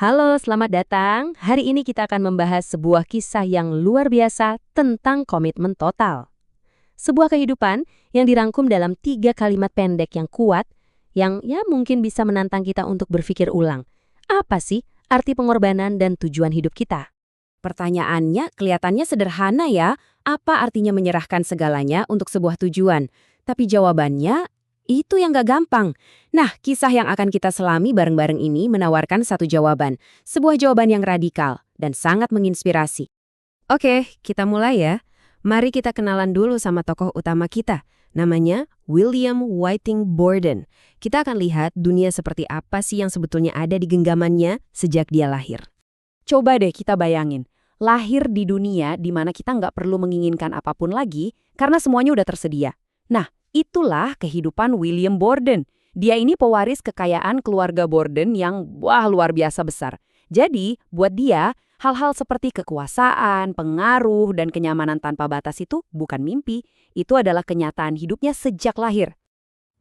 Halo, selamat datang. Hari ini kita akan membahas sebuah kisah yang luar biasa tentang komitmen total. Sebuah kehidupan yang dirangkum dalam 3 kalimat pendek yang kuat, yang mungkin bisa menantang kita untuk berpikir ulang. Apa sih arti pengorbanan dan tujuan hidup kita? Pertanyaannya kelihatannya sederhana ya, apa artinya menyerahkan segalanya untuk sebuah tujuan? Tapi jawabannya, itu yang gak gampang. Nah, kisah yang akan kita selami bareng-bareng ini menawarkan satu jawaban. Sebuah jawaban yang radikal dan sangat menginspirasi. Oke, kita mulai ya. Mari kita kenalan dulu sama tokoh utama kita. Namanya William Whiting Borden. Kita akan lihat dunia seperti apa sih yang sebetulnya ada di genggamannya sejak dia lahir. Coba deh kita bayangin, lahir di dunia di mana kita nggak perlu menginginkan apapun lagi karena semuanya udah tersedia. Nah, itulah kehidupan William Borden. Dia ini pewaris kekayaan keluarga Borden yang luar biasa besar. Jadi, buat dia, hal-hal seperti kekuasaan, pengaruh, dan kenyamanan tanpa batas itu bukan mimpi. Itu adalah kenyataan hidupnya sejak lahir.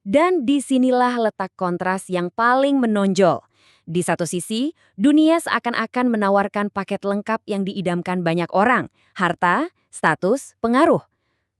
Dan disinilah letak kontras yang paling menonjol. Di satu sisi, dunia seakan-akan menawarkan paket lengkap yang diidamkan banyak orang, harta, status, pengaruh.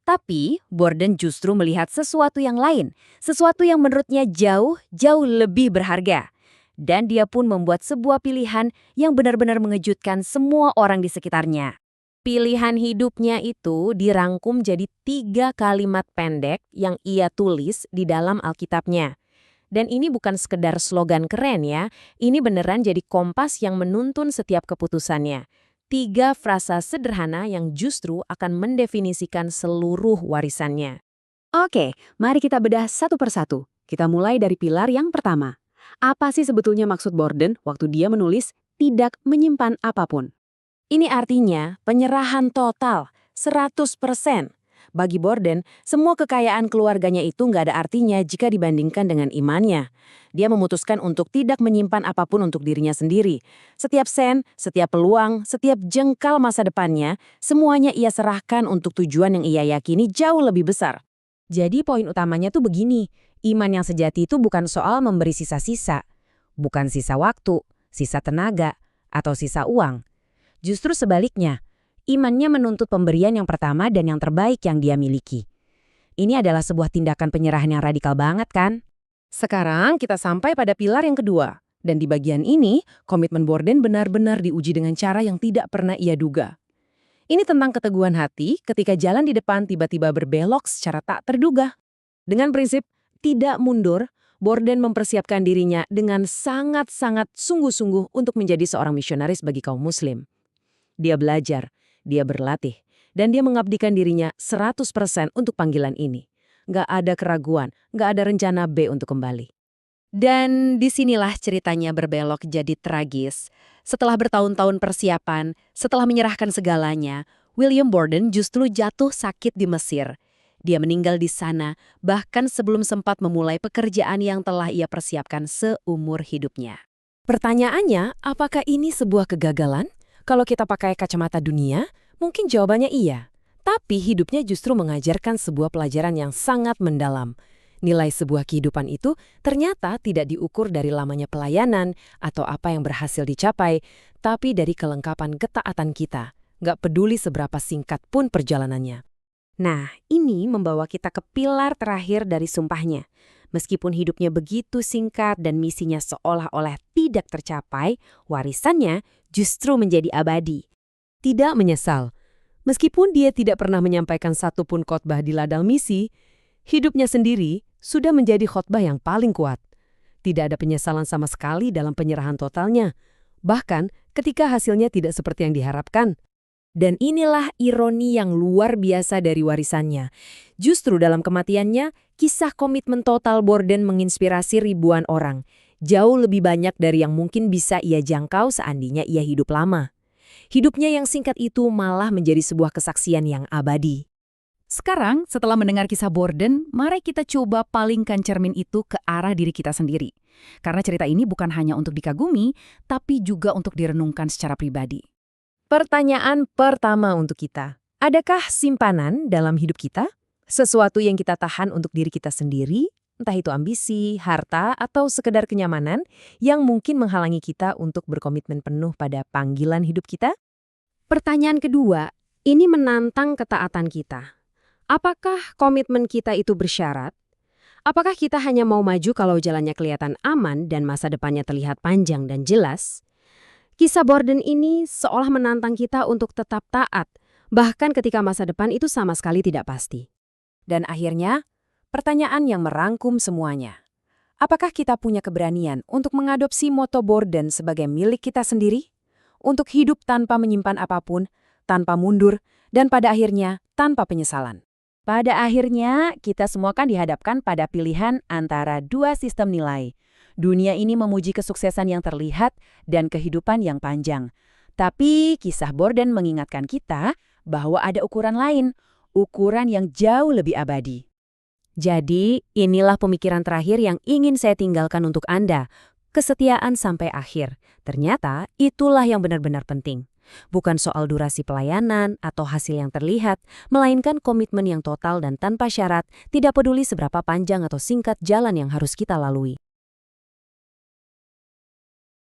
Tapi, Borden justru melihat sesuatu yang lain, sesuatu yang menurutnya jauh lebih berharga. Dan dia pun membuat sebuah pilihan yang benar-benar mengejutkan semua orang di sekitarnya. Pilihan hidupnya itu dirangkum jadi 3 kalimat pendek yang ia tulis di dalam Alkitabnya. Dan ini bukan sekedar slogan keren ya, ini beneran jadi kompas yang menuntun setiap keputusannya. 3 frasa sederhana yang justru akan mendefinisikan seluruh warisannya. Oke, mari kita bedah satu persatu. Kita mulai dari pilar yang pertama. Apa sih sebetulnya maksud Borden waktu dia menulis tidak menyimpan apapun? Ini artinya penyerahan total, 100%. Bagi Borden, semua kekayaan keluarganya itu nggak ada artinya jika dibandingkan dengan imannya. Dia memutuskan untuk tidak menyimpan apapun untuk dirinya sendiri. Setiap sen, setiap peluang, setiap jengkal masa depannya, semuanya ia serahkan untuk tujuan yang ia yakini jauh lebih besar. Jadi poin utamanya tuh begini, iman yang sejati itu bukan soal memberi sisa-sisa. Bukan sisa waktu, sisa tenaga, atau sisa uang. Justru sebaliknya, imannya menuntut pemberian yang pertama dan yang terbaik yang dia miliki. Ini adalah sebuah tindakan penyerahan yang radikal banget kan? Sekarang kita sampai pada pilar yang kedua. Dan di bagian ini, komitmen Borden benar-benar diuji dengan cara yang tidak pernah ia duga. Ini tentang keteguhan hati ketika jalan di depan tiba-tiba berbelok secara tak terduga. Dengan prinsip tidak mundur, Borden mempersiapkan dirinya dengan sangat-sangat sungguh-sungguh untuk menjadi seorang misionaris bagi kaum muslim. Dia belajar, dia berlatih, dan dia mengabdikan dirinya 100% untuk panggilan ini. Nggak ada keraguan, nggak ada rencana B untuk kembali. Dan disinilah ceritanya berbelok jadi tragis. Setelah bertahun-tahun persiapan, setelah menyerahkan segalanya, William Borden justru jatuh sakit di Mesir. Dia meninggal di sana, bahkan sebelum sempat memulai pekerjaan yang telah ia persiapkan seumur hidupnya. Pertanyaannya, apakah ini sebuah kegagalan? Kalau kita pakai kacamata dunia, mungkin jawabannya iya. Tapi hidupnya justru mengajarkan sebuah pelajaran yang sangat mendalam. Nilai sebuah kehidupan itu ternyata tidak diukur dari lamanya pelayanan atau apa yang berhasil dicapai, tapi dari kelengkapan ketaatan kita. Nggak peduli seberapa singkat pun perjalanannya. Nah, ini membawa kita ke pilar terakhir dari sumpahnya. Meskipun hidupnya begitu singkat dan misinya seolah-olah tidak tercapai, warisannya justru menjadi abadi. Tidak menyesal. Meskipun dia tidak pernah menyampaikan satupun khotbah di ladang misi, hidupnya sendiri sudah menjadi khotbah yang paling kuat. Tidak ada penyesalan sama sekali dalam penyerahan totalnya. Bahkan ketika hasilnya tidak seperti yang diharapkan. Dan inilah ironi yang luar biasa dari warisannya. Justru dalam kematiannya, kisah komitmen total Borden menginspirasi ribuan orang. Jauh lebih banyak dari yang mungkin bisa ia jangkau seandainya ia hidup lama. Hidupnya yang singkat itu malah menjadi sebuah kesaksian yang abadi. Sekarang, setelah mendengar kisah Borden, mari kita coba palingkan cermin itu ke arah diri kita sendiri. Karena cerita ini bukan hanya untuk dikagumi, tapi juga untuk direnungkan secara pribadi. Pertanyaan pertama untuk kita, adakah simpanan dalam hidup kita? Sesuatu yang kita tahan untuk diri kita sendiri? entah itu ambisi, harta, atau sekedar kenyamanan yang mungkin menghalangi kita untuk berkomitmen penuh pada panggilan hidup kita? Pertanyaan kedua, ini menantang ketaatan kita. Apakah komitmen kita itu bersyarat? Apakah kita hanya mau maju kalau jalannya kelihatan aman dan masa depannya terlihat panjang dan jelas? Kisah Borden ini seolah menantang kita untuk tetap taat, bahkan ketika masa depan itu sama sekali tidak pasti. Dan akhirnya, pertanyaan yang merangkum semuanya. Apakah kita punya keberanian untuk mengadopsi moto Borden sebagai milik kita sendiri? Untuk hidup tanpa menyimpan apapun, tanpa mundur, dan pada akhirnya tanpa penyesalan. Pada akhirnya, kita semua kan dihadapkan pada pilihan antara dua sistem nilai. Dunia ini memuji kesuksesan yang terlihat dan kehidupan yang panjang. Tapi kisah Borden mengingatkan kita bahwa ada ukuran lain, ukuran yang jauh lebih abadi. Jadi, inilah pemikiran terakhir yang ingin saya tinggalkan untuk Anda. Kesetiaan sampai akhir. Ternyata itulah yang benar-benar penting. Bukan soal durasi pelayanan atau hasil yang terlihat, melainkan komitmen yang total dan tanpa syarat, tidak peduli seberapa panjang atau singkat jalan yang harus kita lalui.